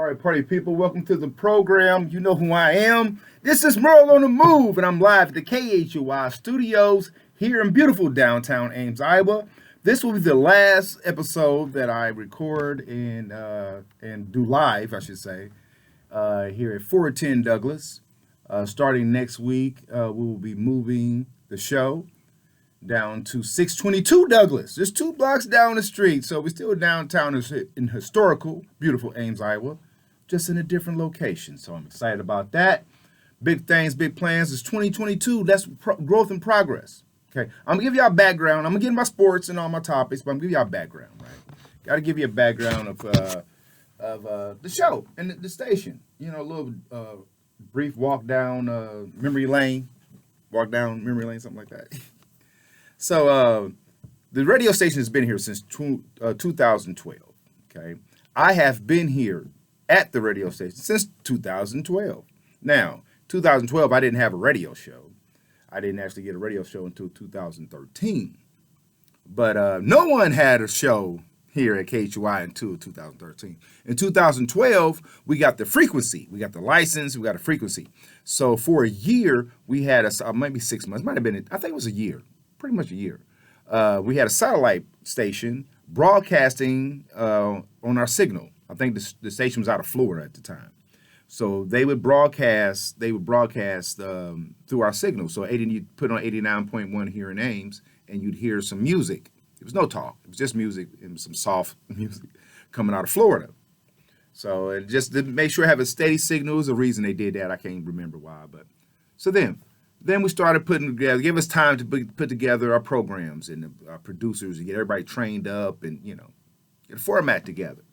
All right, party people, welcome to the program. You know who I am. This is Merle on the Move, and I'm live at the KHUI studios here in beautiful downtown Ames, Iowa. This will be the last episode that I record and do live, I should say, here at 410 Douglas. Starting next week, we will be moving the show down to 622 Douglas, just 2 blocks down the street. So we're still downtown in historical, beautiful Ames, Iowa, just in a different location. So I'm excited about that. Big things, big plans. It's 2022. That's growth and progress. Okay, I'm gonna give y'all background. I'm gonna get into my sports and all my topics, but I'm gonna give y'all background, right? Got to give you a background of the show and the station. You know, a little brief walk down memory lane, something like that. So the radio station has been here since 2012. Okay, I have been here at the radio station since 2012. Now, 2012, I didn't have a radio show. I didn't actually get a radio show until 2013. But no one had a show here at KHUI until 2013. In 2012, we got the frequency. We got the license. We got a frequency. So for a year, we had maybe 6 months. Might have been, I think it was a year. Pretty much a year. We had a satellite station broadcasting on our signal. I think the station was out of Florida at the time. So they would broadcast through our signal. So you'd put on 89.1 here in Ames, and you'd hear some music. It was no talk. It was just music and some soft music coming out of Florida. So it just to make sure I have a steady signal is the reason they did that. I can't remember why, but so then we started putting together. Give us time to put together our programs and our producers and get everybody trained up and get a format together.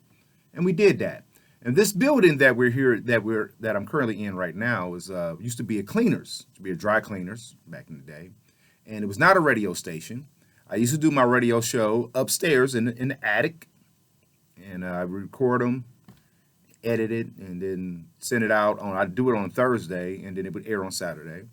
And we did that. And this building that we're here, that I'm currently in right now, is used to be a cleaners, to be a dry cleaners back in the day, and it was not a radio station. I used to do my radio show upstairs in the attic, and I record them, edit it, and then send it out on. I'd do it on Thursday, and then it would air on Saturday.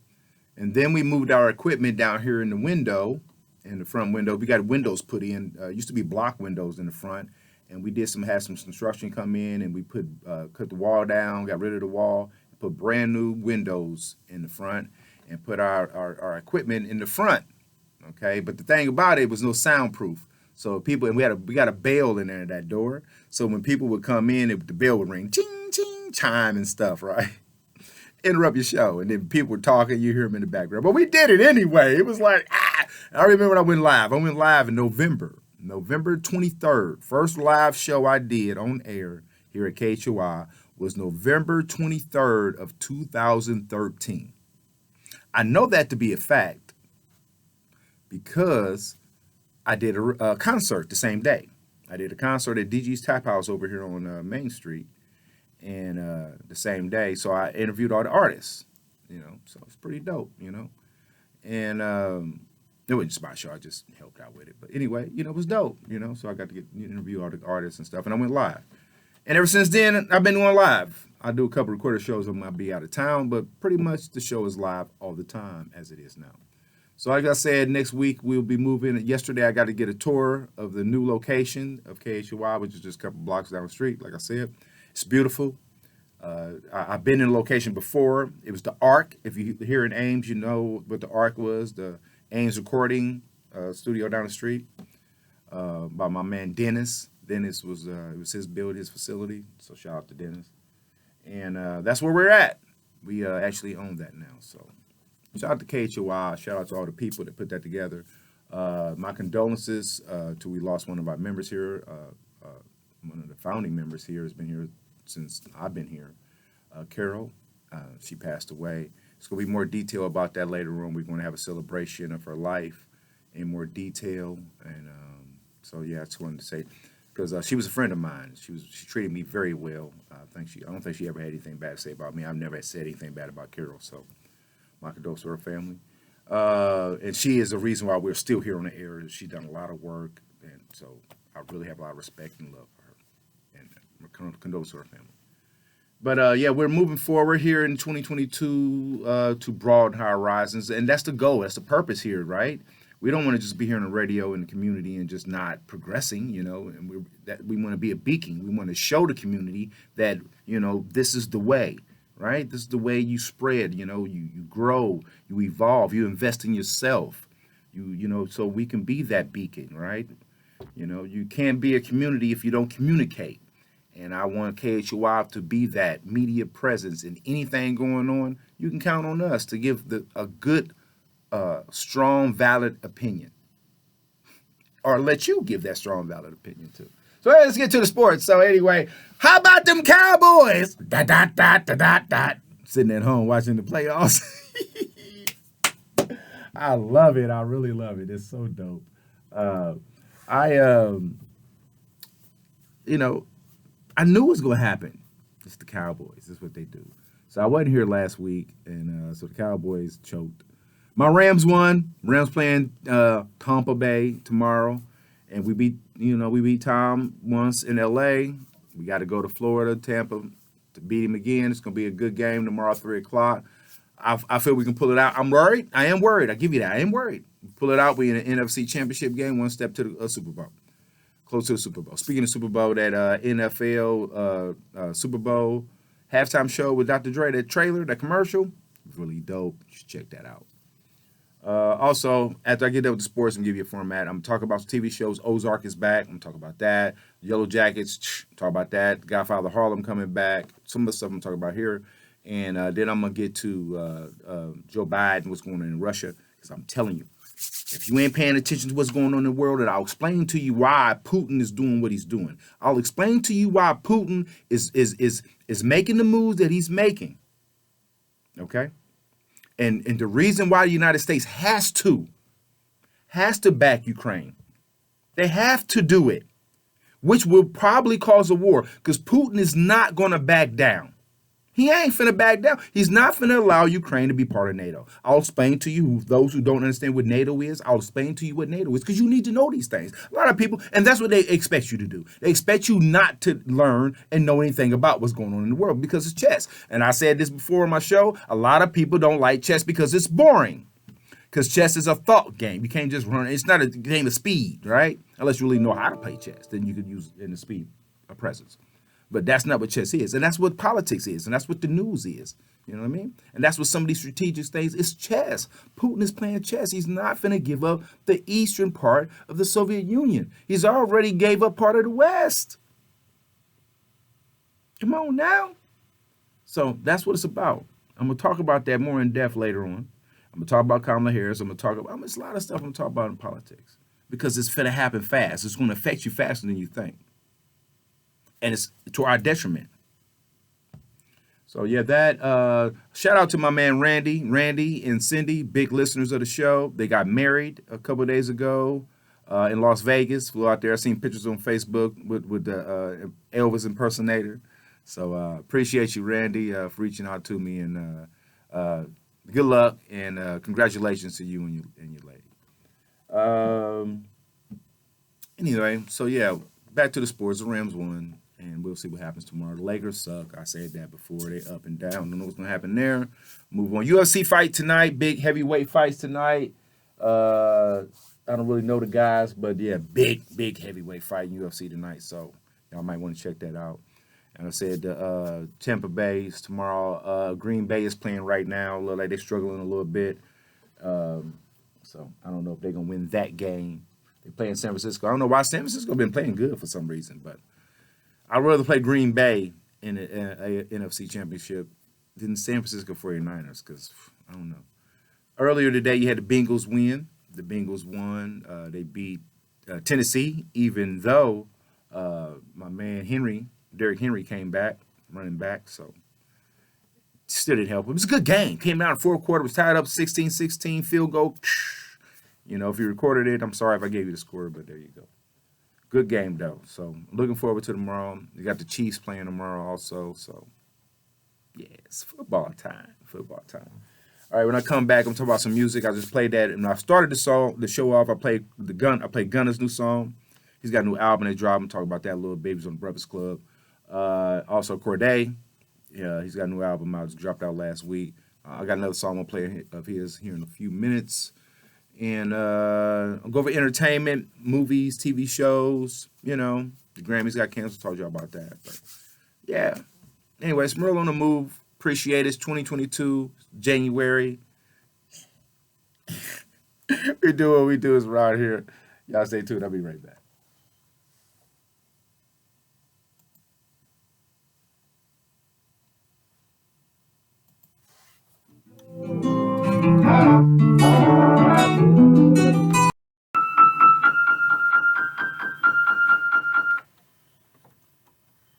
And then we moved our equipment down here in the window, in the front window. We got windows put in. Used to be block windows in the front. And we had some construction come in, and we cut the wall down, got rid of the wall, put brand new windows in the front, and put our equipment in the front. Okay, but the thing about it was no soundproof. So and we got a bell in there at that door. So when people would come in, the bell would ring, ching ching, chime and stuff, right? Interrupt your show, and then people were talking, you hear them in the background. But we did it anyway. It was like I remember when I went live. I went live in November 23rd. First live show I did on air here at KHUI was November 23rd of 2013. I know that to be a fact because I did a concert the same day. I did a concert at DG's Tap House over here on Main Street, and the same day. So I interviewed all the artists, so it's pretty dope, and it wasn't just my show. I just helped out with it. But anyway, it was dope, so I got to interview all the artists and stuff, and I went live. And ever since then, I've been going live. I do a couple recorded shows when I'll be out of town, but pretty much the show is live all the time as it is now. So like I said, next week we'll be moving. Yesterday I got to get a tour of the new location of KHUI, which is just a couple blocks down the street, like I said. It's beautiful. I've been in the location before. It was the Arc. If you here in Ames, you know what the Arc was, the Ames recording studio down the street by my man Dennis. Dennis was it was his facility. So shout out to Dennis. And that's where we're at. We actually own that now. So shout out to KHOI. Shout out to all the people that put that together. My condolences to we lost one of our members here. One of the founding members here has been here since I've been here. Carol, she passed away. It's going to be more detail about that later on. We're going to have a celebration of her life in more detail. And so, yeah, I just wanted to say, because she was a friend of mine. She treated me very well. I don't think she ever had anything bad to say about me. I've never said anything bad about Carol. So my condolences to her family. And she is the reason why we're still here on the air. She's done a lot of work. And so I really have a lot of respect and love for her. And condolences to her family. But yeah, we're moving forward here in 2022 to broaden our horizons, and that's the goal. That's the purpose here, right? We don't want to just be here on the radio in the community and just not progressing, and we want to be a beacon. We want to show the community that, this is the way, right? This is the way you spread, you grow, you evolve, you invest in yourself. So we can be that beacon, right? You can't be a community if you don't communicate. And I want KHOI to be that media presence in anything going on. You can count on us to give a good, strong, valid opinion, or let you give that strong, valid opinion too. So let's get to the sports. So anyway, how about them Cowboys? Dot, dot, dot, dot, dot, dot. Sitting at home watching the playoffs. I love it. I really love it. It's so dope. I knew it was going to happen. It's the Cowboys. That's what they do. So I wasn't here last week, and so the Cowboys choked. My Rams won. Rams playing Tampa Bay tomorrow, and we beat Tom once in L.A. We got to go to Florida, Tampa, to beat him again. It's going to be a good game tomorrow, 3 o'clock. I feel we can pull it out. I'm worried. I am worried. I give you that. I am worried. Pull it out. We in an NFC Championship game, one step to the Super Bowl. Close to the Super Bowl. Speaking of Super Bowl, that NFL Super Bowl halftime show with Dr. Dre, that trailer, that commercial, really dope. You should check that out. Also, after I get done with the sports and give you a format, I'm going to talk about some TV shows. Ozark is back. I'm going to talk about that. Yellow Jackets, talk about that. Godfather Harlem coming back. Some of the stuff I'm going to talk about here. And then I'm going to get to Joe Biden, what's going on in Russia, because I'm telling you, if you ain't paying attention to what's going on in the world, and I'll explain to you why Putin is doing what he's doing. I'll explain to you why Putin is making the moves that he's making. Okay? And the reason why the United States has to back Ukraine. They have to do it, which will probably cause a war, because Putin is not going to back down. He ain't finna back down. He's not finna allow Ukraine to be part of NATO. I'll explain to you, those who don't understand what NATO is, I'll explain to you what NATO is, because you need to know these things. A lot of people, and that's what they expect you to do. They expect you not to learn and know anything about what's going on in the world, because it's chess. And I said this before in my show, a lot of people don't like chess because it's boring. Because chess is a thought game. You can't just run. It's not a game of speed, right? Unless you really know how to play chess. Then you could use in the speed of presence. But that's not what chess is. And that's what politics is. And that's what the news is. You know what I mean? And that's what some of these strategic things, it's chess. Putin is playing chess. He's not finna give up the eastern part of the Soviet Union. He's already gave up part of the West. Come on now. So that's what it's about. I'm going to talk about that more in depth later on. I'm going to talk about Kamala Harris. I'm going to talk about, there's a lot of stuff I'm going to talk about in politics. Because it's finna happen fast. It's going to affect you faster than you think. And it's to our detriment. So yeah, that shout out to my man Randy and Cindy, big listeners of the show. They got married a couple of days ago in Las Vegas. Flew out there. I seen pictures on Facebook with the Elvis impersonator. So appreciate you, Randy, for reaching out to me, and good luck and congratulations to you and your lady. Anyway, so yeah, back to the sports. The Rams won. And we'll see what happens tomorrow. The Lakers suck. I said that before. They up and down. Don't know what's going to happen there. Move on. UFC fight tonight. Big heavyweight fights tonight. I don't really know the guys, but yeah, big heavyweight fight in UFC tonight. So y'all might want to check that out. And I said Tampa Bay is tomorrow. Green Bay is playing right now. Look like they're struggling a little bit. So I don't know if they're going to win that game. They're playing San Francisco. I don't know why San Francisco been playing good for some reason, but I'd rather play Green Bay in a NFC Championship than San Francisco 49ers, because, I don't know. Earlier today, you had the Bengals win. The Bengals won. They beat Tennessee, even though my man Derrick Henry came back, running back, so still didn't help. It was a good game. Came out in the fourth quarter, was tied up 16-16, field goal. If you recorded it, I'm sorry if I gave you the score, but there you go. Good game, though. So, looking forward to tomorrow. You got the Chiefs playing tomorrow also. So, yeah, it's football time. Football time. All right, when I come back, I'm talking about some music. I just played that. And I started the show off. I played Gunna's new song. He's got a new album that dropped. I'm talking about that a little bit. He was on the Breakfast Club. Also, Corday. Yeah, he's got a new album out. It dropped out last week. I got another song I'm going to play of his here in a few minutes. And I'll go for entertainment, movies, TV shows. The Grammys got canceled. Told y'all about that. But yeah. Anyways, Merle on the Move. Appreciate it. It's 2022, January. We do what we do is around here. Y'all stay tuned. I'll be right back.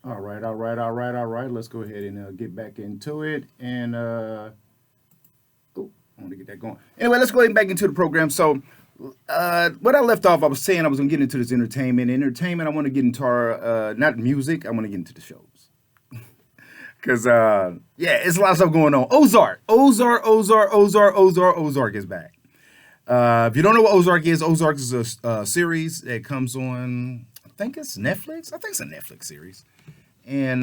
All right, all right, all right, all right. Let's go ahead and get back into it. And oh, I want to get that going. Anyway, let's go ahead and back into the program. So, what I left off, I was saying I was going to get into this entertainment. Entertainment, I want to get into our not music. I want to get into the shows. Cause yeah, it's a lot of stuff going on. Ozark is back. If you don't know what Ozark is a series that comes on. I think it's Netflix. I think it's a Netflix series. And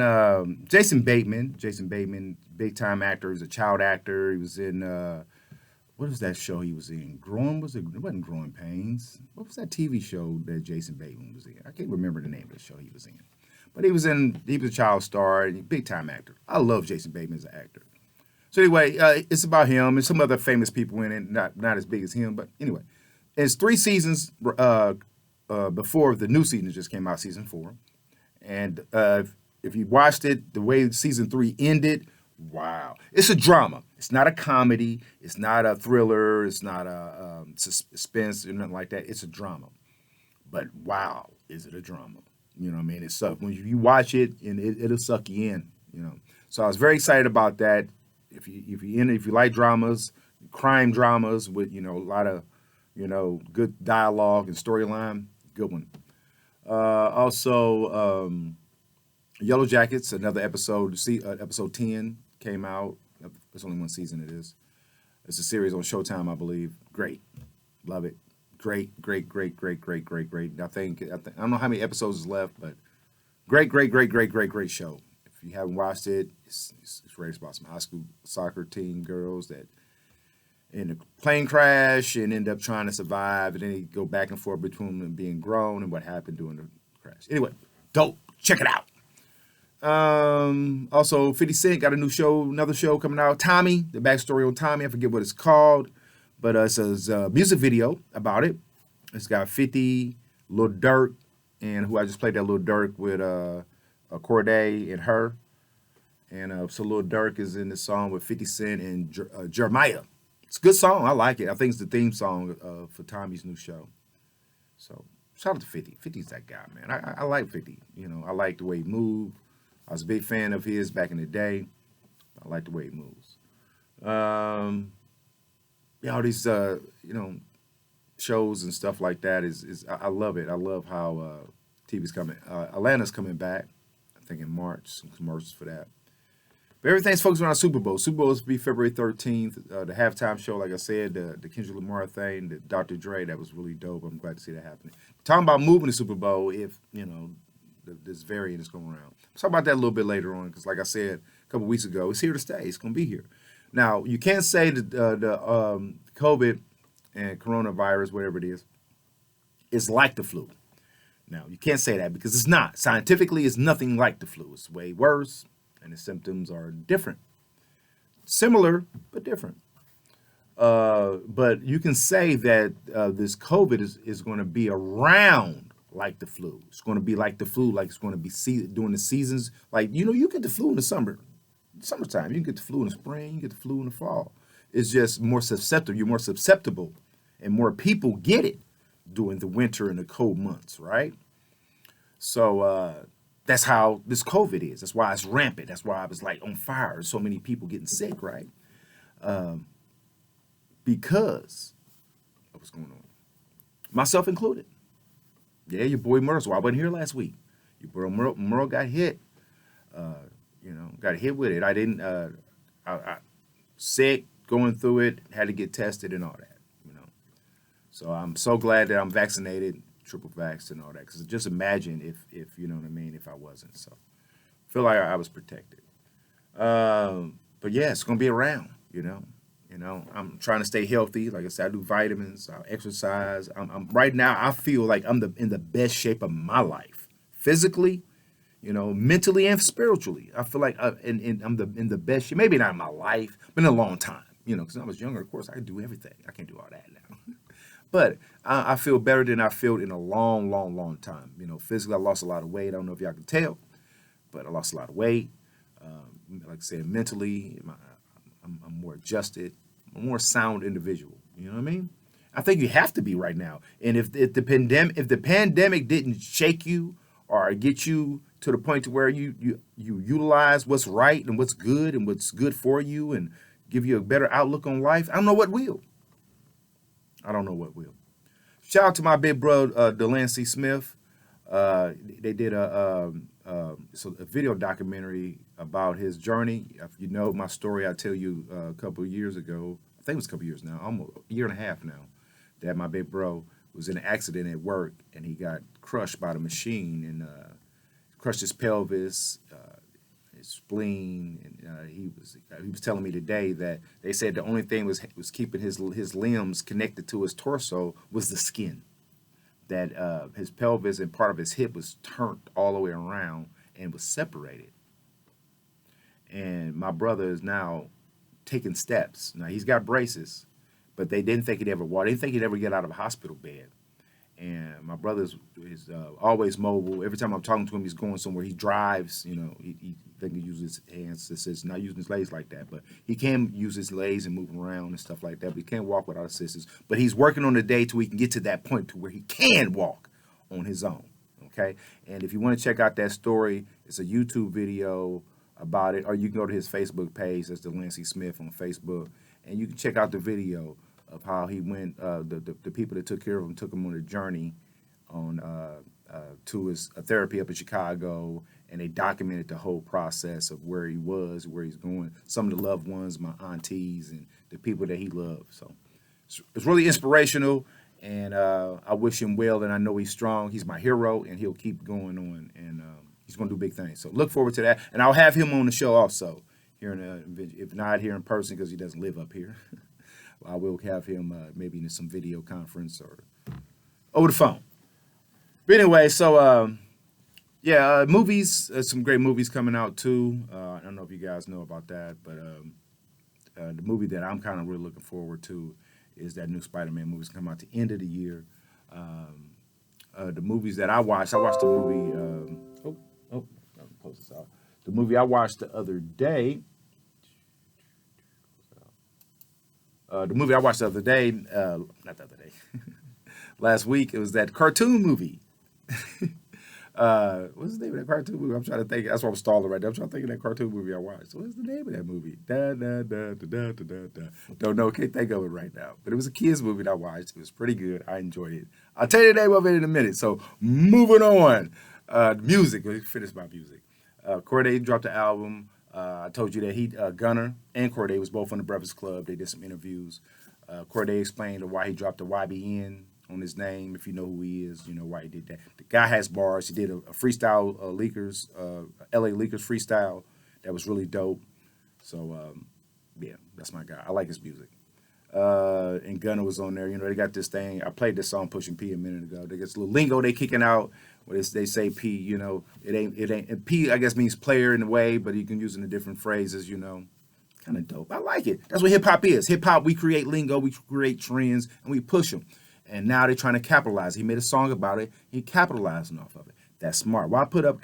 Jason Bateman, big time actor. He's a child actor. He was in what was that show he was in? It wasn't Growing Pains. What was that TV show that Jason Bateman was in? I can't remember the name of the show he was in. But he was a child star and big time actor. I love Jason Bateman as an actor. So anyway, it's about him and some other famous people in it, not as big as him, but anyway. It's 3 seasons before the new season just came out, season 4. And if you watched it, the way season 3 ended, wow. It's a drama. It's not a comedy. It's not a thriller. It's not a suspense or nothing like that. It's a drama. But wow, is it a drama? You know what I mean? It sucks. When you watch it, and it'll suck you in. So I was very excited about that. If you like dramas, crime dramas with, a lot of, good dialogue and storyline, good one. Also, Yellow Jackets, another episode. See, episode 10 came out. It's only 1 season. It is. It's a series on Showtime, I believe. Great, love it. Great. I don't know how many episodes is left, but great show. If you haven't watched it, it's great. It's about some high school soccer team girls that in a plane crash and end up trying to survive, and then they go back and forth between them being grown and what happened during the crash. Anyway, dope. Check it out. Also, 50 Cent got another show coming out. Tommy, the backstory on Tommy. I forget what it's called, but it's a music video about it. It's got 50, Lil Durk, and who I just played that Lil Durk with Corday and her. And so Lil Durk is in the song with 50 Cent and Jeremiah. It's a good song. I like it. I think it's the theme song for Tommy's new show. So shout out to 50. 50's that guy, man. I like 50. I like the way he moved. I was a big fan of his back in the day. I like the way he moves. All these, shows and stuff like that I love it. I love how TV's coming. Atlanta's coming back, I think in March. Some commercials for that. But everything's focused around Super Bowl. Super Bowl is to be February 13th. The halftime show, like I said, the Kendrick Lamar thing, the Dr. Dre, that was really dope. I'm glad to see that happening. Talking about moving the Super Bowl, if this variant is going around. We'll talk about that a little bit later on, because like I said a couple weeks ago, it's here to stay. It's going to be here. Now, you can't say that the COVID and coronavirus, whatever it is like the flu. Now, you can't say that because it's not. Scientifically, it's nothing like the flu. It's way worse, and the symptoms are different. Similar, but different. But you can say that this COVID is going to be around like the flu. It's going to be like the flu, like it's going to be during the seasons. Like, you get the flu in the summertime. You can get the flu in the spring. You get the flu in the fall. It's just more susceptible. You're more susceptible, and more people get it during the winter and the cold months, right? So that's how this COVID is. That's why it's rampant. That's why I was like on fire. So many people getting sick, right? Because of what's going on. Myself included. Yeah, your boy Merle. So I wasn't here last week. Your boy Merle got hit. Got hit with it. I didn't. I sick, going through it, had to get tested and all that. So I'm so glad that I'm vaccinated, triple vaxxed and all that. Because just imagine if you know what I mean, if I wasn't. So I feel like I was protected. But yeah, it's gonna be around. You know, I'm trying to stay healthy. Like I said, I do vitamins, I exercise. I'm right now. I feel like I'm in the best shape of my life, physically, you know, mentally and spiritually. I feel like I'm in the best shape. Maybe not in my life, but in a long time. You know, because when I was younger, of course, I could do everything. I can't do all that now. But I feel better than I felt in a long, long, long time. You know, physically, I lost a lot of weight. I don't know if y'all can tell, but I lost a lot of weight. Like I said, mentally, I'm more adjusted, I'm a more sound individual. You know what I mean? I think you have to be right now. And if the pandemic didn't shake you or get you to the point to where you utilize what's right and what's good for you and give you a better outlook on life, I don't know what will. I don't know what will. Shout out to my big bro, Delancey Smith. They did a video documentary about his journey. If you know my story, I tell you a couple of years ago. I think it was a couple of years now, almost a year and a half now, that my big bro was in an accident at work and he got crushed by the machine and crushed his pelvis, his spleen, and he was telling me today that they said the only thing was keeping his limbs connected to his torso was the skin. That his pelvis and part of his hip was turned all the way around and was separated. And my brother is now taking steps. Now he's got braces, but they didn't think he'd ever walk. They didn't think he'd ever get out of a hospital bed. And my brother is always mobile. Every time I'm talking to him, he's going somewhere. He drives. You know, he think he uses his hands. Assist, not using his legs like that, but he can use his legs and move around and stuff like that. But he can't walk without assistance. But he's working on the day till he can get to that point to where he can walk on his own. Okay. And if you want to check out that story, it's a YouTube video about it, or you can go to his Facebook page. That's Delancey Smith on Facebook, and you can check out the video of how he went. The people that took care of him took him on a journey on to his therapy up in Chicago, and they documented the whole process of where he was, where he's going. Some of the loved ones, my aunties, and the people that he loved. So it's really inspirational, and I wish him well, and I know he's strong. He's my hero, and he'll keep going on, and he's going to do big things. So look forward to that, and I'll have him on the show also here if not here in person because he doesn't live up here. I will have him maybe in some video conference or over the phone. But anyway, so movies, some great movies coming out too. I don't know if you guys know about that, but the movie that I'm kind of really looking forward to is that new Spider-Man movie. It's coming out at the end of the year. The movies that I watched the movie. I'll post this out. The movie I watched the other day. The movie I watched the other day, not the other day, last week, it was that cartoon movie. What's the name of that cartoon movie? I'm trying to think. That's why I'm stalling right now. I'm trying to think of that cartoon movie I watched. What's the name of that movie? Don't know. Can't think of it right now. But it was a kids movie that I watched. It was pretty good. I enjoyed it. I'll tell you the name of it in a minute. So moving on. Music. Let's finish my music. Corday dropped the album. I told you that Gunner and Corday was both on the Breakfast Club. They did some interviews. Corday explained why he dropped the YBN on his name. If you know who he is, you know why he did that. The guy has bars. He did a freestyle Leakers, LA Leakers freestyle that was really dope. So, that's my guy. I like his music. And Gunner was on there. You know, they got this thing. I played this song Pushing P a minute ago. They got this little lingo they kicking out. Where they say P, you know, it ain't. And P, I guess, means player in a way, but you can use it in different phrases, you know. Kind of dope. I like it. That's what hip hop is. Hip hop, we create lingo, we create trends, and we push them. And now they're trying to capitalize. He made a song about it. He capitalizing off of it. That's smart. Why put out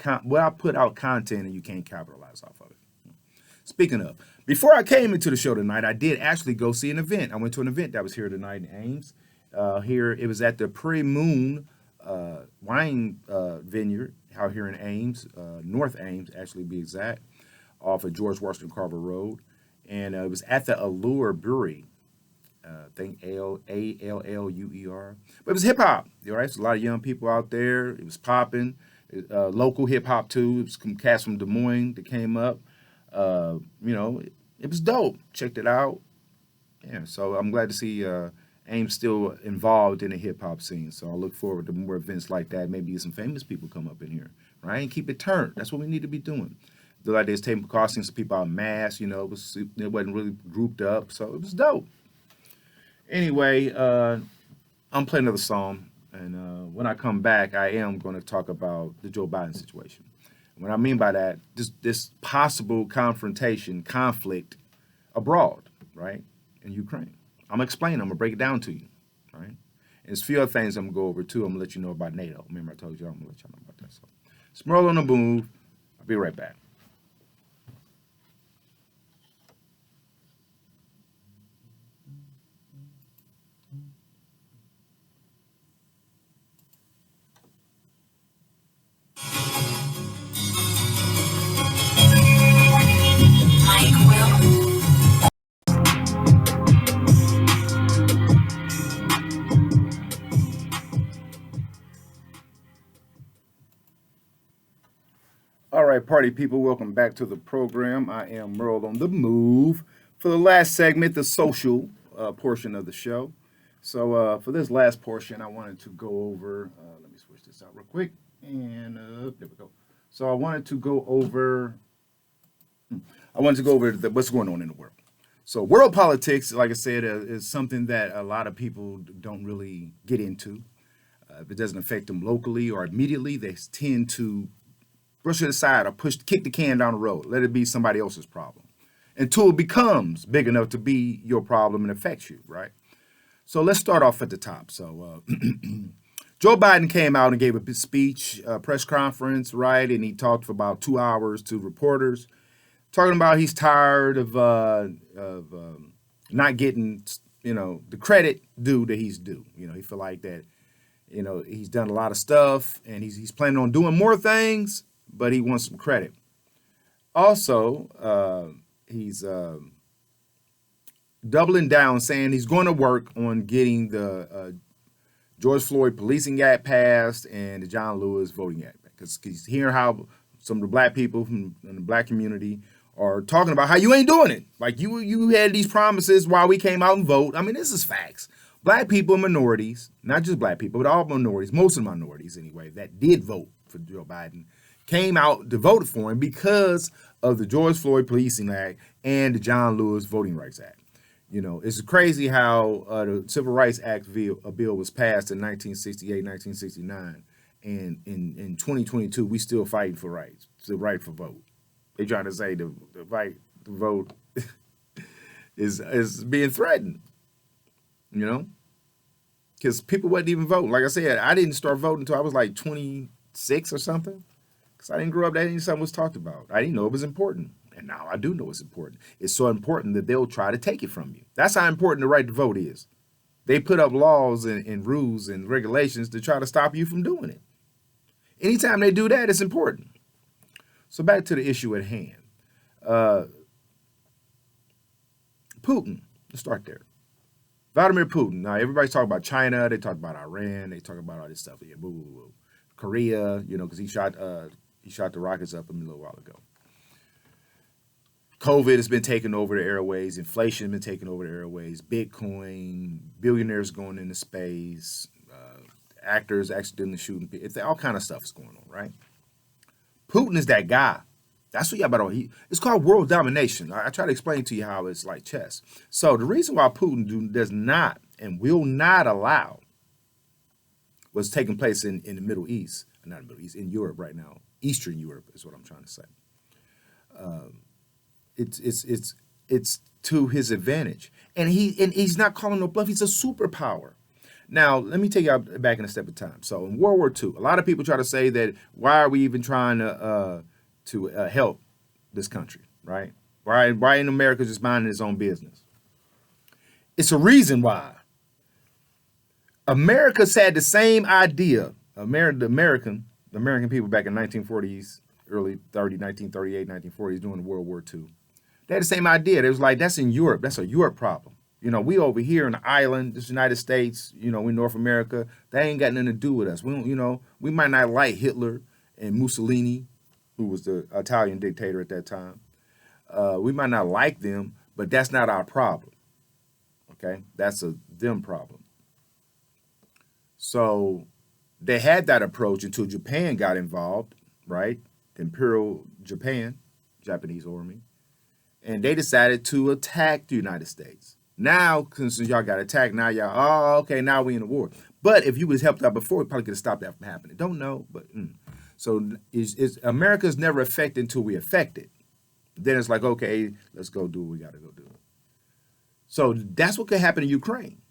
content and you can't capitalize off of it? Speaking of, before I came into the show tonight, I did actually go see an event. I went to an event that was here tonight in Ames. Here it was at the Prairie Moon wine vineyard out here in Ames, North Ames, actually be exact, off of George Washington Carver Road. And it was at the Allure Brewery. I think Alluer. But it was hip hop, right? There's a lot of young people out there. It was popping. Local hip hop too. It was some cats from Des Moines that came up. You know, it was dope. Checked it out. Yeah, so I'm glad to see Ames still involved in the hip hop scene. So I look forward to more events like that. Maybe some famous people come up in here, right? And keep it turned. That's what we need to be doing. Like they was taking precautions, people out mass, it wasn't really grouped up, so it was dope. Anyway, I'm playing another song, and when I come back, I am going to talk about the Joe Biden situation. What I mean by that, this possible conflict abroad, right, in Ukraine. I'm gonna explain. I'm gonna break it down to you, right? And there's a few other things I'm gonna go over too. I'm gonna let you know about NATO. Remember I told you I'm gonna let y'all know about that. So, Smurl on the move. I'll be right back. All right, party people, welcome back to the program. I am Merle on the move. For the last segment, the social portion of the show. So for this last portion, I wanted to go over. Let me switch this out real quick, and there we go. So I wanted to go over. What's going on in the world. So world politics, like I said, is something that a lot of people don't really get into. If it doesn't affect them locally or immediately, they tend to brush it aside or kick the can down the road. Let it be somebody else's problem until it becomes big enough to be your problem and affects you, right? So let's start off at the top. So Joe Biden came out and gave a speech, press conference, right? And he talked for about 2 hours to reporters, talking about he's tired of not getting, the credit due that he's due. He feel like that, he's done a lot of stuff and he's planning on doing more things, but he wants some credit. Also, he's doubling down, saying he's going to work on getting the George Floyd Policing Act passed and the John Lewis Voting Act, because he's hearing how some of the black people from the black community are talking about how you ain't doing it. Like you had these promises while we came out and vote. I mean, this is facts. Black people and minorities, not just black people, but all minorities, most of the minorities anyway, that did vote for Joe Biden, came out to vote for him because of the George Floyd Policing Act and the John Lewis Voting Rights Act. It's crazy how the Civil Rights Act bill was passed in 1968, 1969, and in 2022 we still fighting for rights, the right for vote. They trying to say the right to vote is being threatened, because people wasn't even voting. Like I said, I didn't start voting until I was like 26 or something. I didn't grow up that something was talked about. I didn't know it was important. And now I do know it's important. It's so important that they'll try to take it from you. That's how important the right to vote is. They put up laws and rules and regulations to try to stop you from doing it. Anytime they do that, it's important. So back to the issue at hand. Putin, let's start there. Vladimir Putin. Now, everybody's talking about China. They talk about Iran. They talk about all this stuff. Yeah, boo, boo, boo. Korea, because he shot the rockets up a little while ago. COVID has been taking over the airways. Inflation has been taking over the airways. Bitcoin, billionaires going into space, actors accidentally shooting people. It's all kind of stuff is going on, right? Putin is that guy. That's what y'all about. It's called world domination. I try to explain to you how it's like chess. So the reason why Putin does not and will not allow what's taking place in the Middle East, not the Middle East, in Europe right now. Eastern Europe is what I'm trying to say. It's to his advantage, and he's not calling no bluff. He's a superpower. Now, let me take you back in a step of time. So in World War II, a lot of people try to say that why are we even trying to help this country, right? Why in America just minding its own business? It's a reason why. America's had the same idea. The American people back in 1940s, early 1938, 1940s, during World War II. They had the same idea. They was like, that's in Europe. That's a Europe problem. We over here in the island, this United States, we North America, that ain't got nothing to do with us. We don't, we might not like Hitler and Mussolini, who was the Italian dictator at that time. We might not like them, but that's not our problem. Okay? That's a them problem. So they had that approach until Japan got involved, right? Imperial Japan, Japanese army, and they decided to attack the United States. Now, since y'all got attacked, now y'all, oh, okay, now we in a war. But if you was helped out before, it probably could have stopped that from happening. Don't know, but so is America's never affected until we affect it. Then it's like, okay, let's go do what we got to go do. So that's what could happen in Ukraine.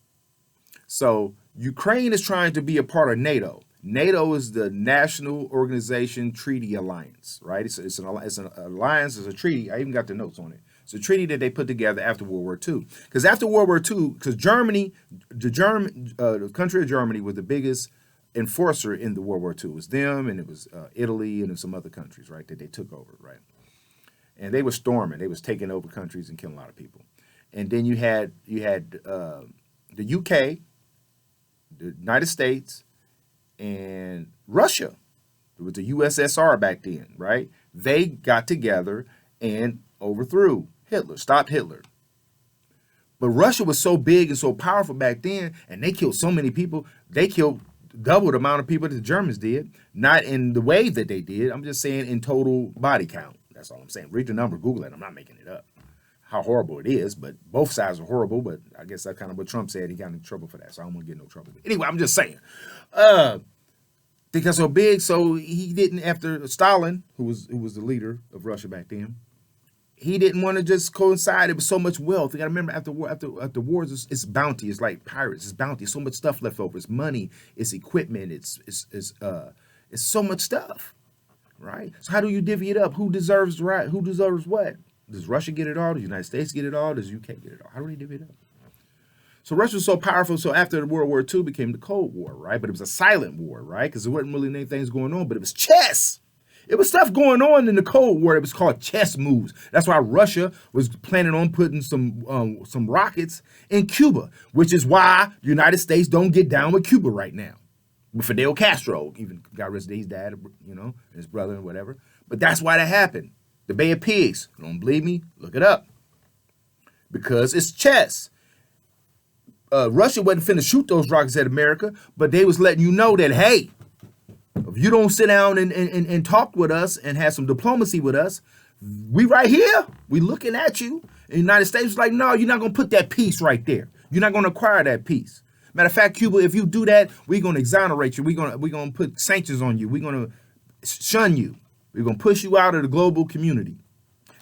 So Ukraine is trying to be a part of NATO. NATO is the National Organization Treaty Alliance, right? It's an alliance, it's a treaty. I even got the notes on it. It's a treaty that they put together after World War II. Because after World War II, because Germany, the country of Germany was the biggest enforcer in the World War II. It was them, and it was Italy, and some other countries, right, that they took over, right? And they were storming. They was taking over countries and killing a lot of people. And then you had the UK, the United States, and Russia. It was the USSR back then, right? They got together and overthrew Hitler, stopped Hitler. But Russia was so big and so powerful back then, and they killed so many people. They killed double the amount of people that the Germans did. Not in the way that they did. I'm just saying in total body count. That's all I'm saying. Read the number, Google it. I'm not making it up. How horrible it is, but both sides are horrible. But I guess that's kind of what Trump said. He got in trouble for that, so I don't want to get in no trouble. Anyway, I'm just saying. They got so big, so he didn't. After Stalin, who was the leader of Russia back then, he didn't want to just coincide. It was so much wealth. You got to remember, after wars, it's bounty. It's like pirates. It's bounty. So much stuff left over. It's money. It's equipment. It's so much stuff, right? So how do you divvy it up? Who deserves right? Who deserves what? Does Russia get it all? Does the United States get it all? Does UK get it all? How do they divvy it up? So Russia was so powerful. So after World War II became the Cold War, right? But it was a silent war, right? Because there wasn't really anything going on, but it was chess. It was stuff going on in the Cold War. It was called chess moves. That's why Russia was planning on putting some rockets in Cuba, which is why the United States don't get down with Cuba right now. With Fidel Castro, even got arrested, his dad, and his brother and whatever. But that's why that happened. The Bay of Pigs. Don't believe me? Look it up. Because it's chess. Russia wasn't finna shoot those rockets at America, but they was letting you know that, hey, if you don't sit down and talk with us and have some diplomacy with us, we right here, we looking at you. And the United States was like, no, you're not going to put that peace right there. You're not going to acquire that peace. Matter of fact, Cuba, if you do that, we're going to exonerate you. We're going to put sanctions on you. We're going to shun you. We're going to push you out of the global community.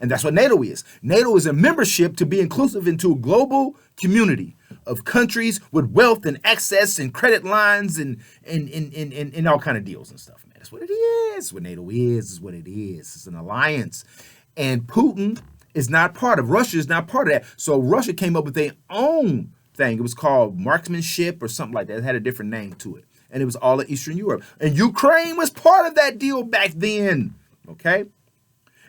And that's what NATO is. NATO is a membership to be inclusive into a global community of countries with wealth and access and credit lines and all kind of deals and stuff, man. That's what it is. What NATO is what it is. It's an alliance. And Putin is not part of, Russia is not part of that. So Russia came up with their own thing. It was called marksmanship or something like that. It had a different name to it. And it was all of Eastern Europe. And Ukraine was part of that deal back then. Okay?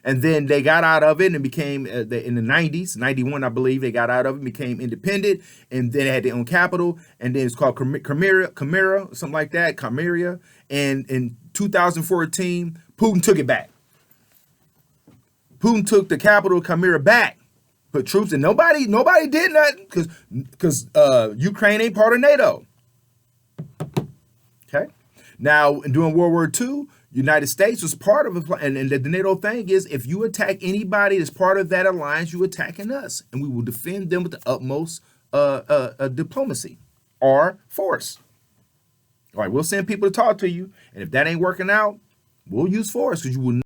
And then they got out of it and became, in the 90s, 91, I believe, they got out of it and became independent. And then they had their own capital. And then it's called Chimera, something like that, Chimera. And in 2014, Putin took it back. Putin took the capital of Chimera back, put troops in. Nobody did nothing because Ukraine ain't part of NATO. Okay? Now, during World War II, United States was part of it, and the NATO thing is, if you attack anybody that's part of that alliance, you attacking us, and we will defend them with the utmost diplomacy or force. All right, we'll send people to talk to you, and if that ain't working out, we'll use force because you will